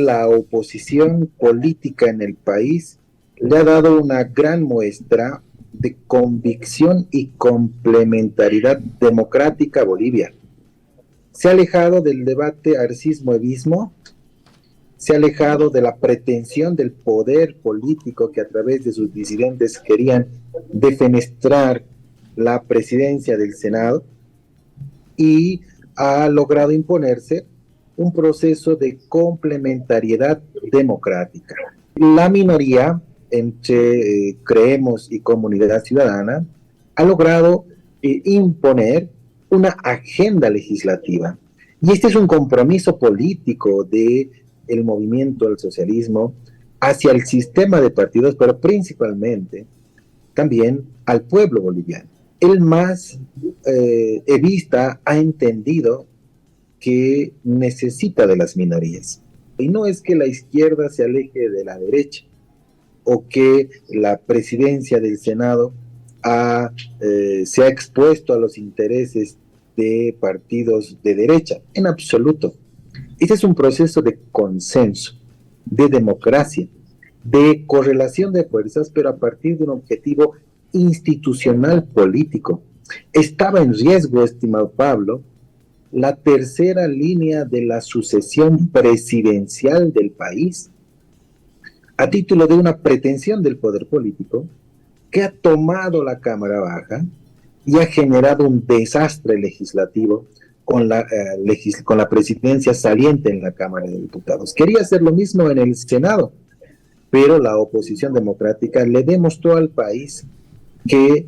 la oposición política en el país le ha dado una gran muestra de convicción y complementariedad democrática a Bolivia. Se ha alejado del debate arcismo-evismo, se ha alejado de la pretensión del poder político que a través de sus disidentes querían defenestrar la presidencia del Senado y ha logrado imponerse un proceso de complementariedad democrática. La minoría, entre Creemos y Comunidad Ciudadana, ha logrado imponer una agenda legislativa. Y este es un compromiso político del movimiento del socialismo hacia el sistema de partidos, pero principalmente también al pueblo boliviano. El más evista ha entendido que necesita de las minorías. Y no es que la izquierda se aleje de la derecha o que la presidencia del Senado se ha expuesto a los intereses de partidos de derecha, en absoluto. Este es un proceso de consenso, de democracia, de correlación de fuerzas, pero a partir de un objetivo institucional político. Estaba en riesgo, estimado Pablo, la tercera línea de la sucesión presidencial del país, a título de una pretensión del poder político que ha tomado la Cámara Baja y ha generado un desastre legislativo con la presidencia saliente en la Cámara de Diputados. Quería hacer lo mismo en el Senado, pero la oposición democrática le demostró al país que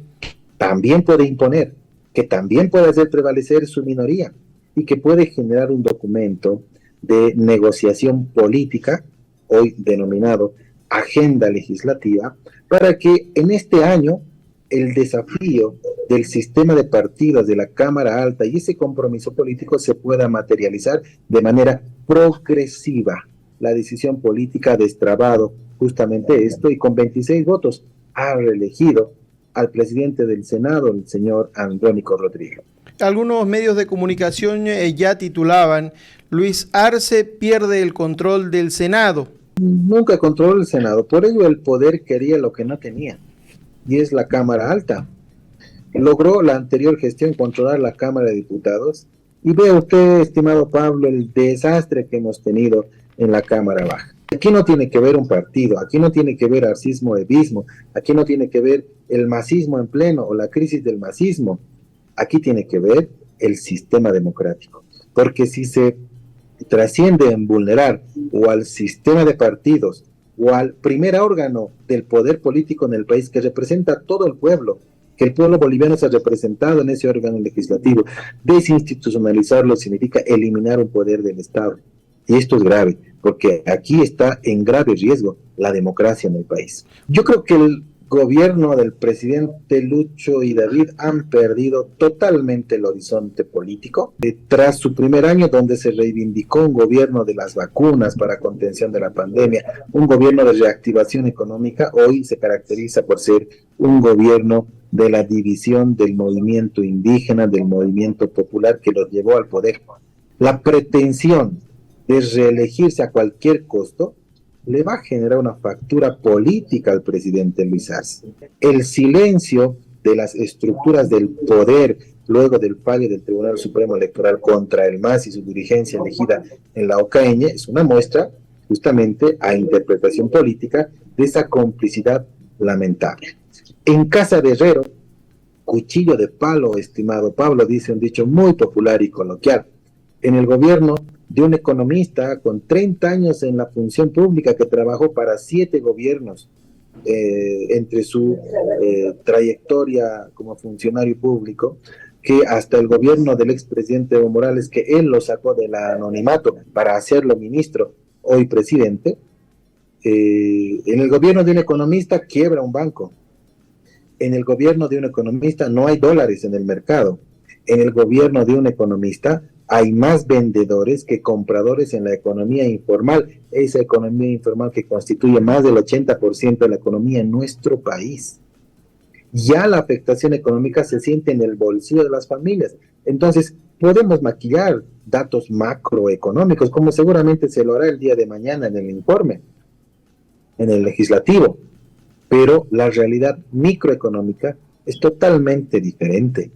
también puede imponer, que también puede hacer prevalecer su minoría y que puede generar un documento de negociación política, hoy denominado agenda legislativa, para que en este año el desafío del sistema de partidos de la Cámara Alta y ese compromiso político se pueda materializar de manera progresiva. La decisión política ha destrabado justamente esto y con 26 votos ha reelegido al presidente del Senado, el señor Andrónico Rodríguez. Algunos medios de comunicación ya titulaban: Luis Arce pierde el control del Senado. Nunca controló el Senado, por ello el poder quería lo que no tenía, y es la Cámara Alta. Logró la anterior gestión controlar la Cámara de Diputados, y vea usted, estimado Pablo, el desastre que hemos tenido en la Cámara Baja. Aquí no tiene que ver un partido, aquí no tiene que ver arcismo-evismo, aquí no tiene que ver el masismo en pleno o la crisis del masismo, aquí tiene que ver el sistema democrático, porque si se trasciende en vulnerar o al sistema de partidos o al primer órgano del poder político en el país que representa a todo el pueblo, que el pueblo boliviano se ha representado en ese órgano legislativo, desinstitucionalizarlo significa eliminar un poder del Estado. Y esto es grave, porque aquí está en grave riesgo la democracia en el país. Yo creo que el gobierno del presidente Lucho y David han perdido totalmente el horizonte político. Tras su primer año, donde se reivindicó un gobierno de las vacunas para contención de la pandemia, un gobierno de reactivación económica, hoy se caracteriza por ser un gobierno de la división del movimiento indígena, del movimiento popular que los llevó al poder. La pretensión de reelegirse a cualquier costo le va a generar una factura política al presidente Luis Arce. El silencio de las estructuras del poder luego del fallo del Tribunal Supremo Electoral contra el MAS y su dirigencia elegida en la Ocaña es una muestra justamente a interpretación política de esa complicidad lamentable. En casa de herrero, cuchillo de palo, estimado Pablo, dice un dicho muy popular y coloquial. En el gobierno de un economista con 30 años en la función pública que trabajó para 7 gobiernos entre su trayectoria como funcionario público, que hasta el gobierno del expresidente Evo Morales, que él lo sacó del anonimato para hacerlo ministro, hoy presidente, en el gobierno de un economista quiebra un banco. En el gobierno de un economista no hay dólares en el mercado. En el gobierno de un economista hay más vendedores que compradores en la economía informal, esa economía informal que constituye más del 80% de la economía en nuestro país. Ya la afectación económica se siente en el bolsillo de las familias. Entonces, podemos maquillar datos macroeconómicos, como seguramente se lo hará el día de mañana en el informe, en el legislativo, pero la realidad microeconómica es totalmente diferente.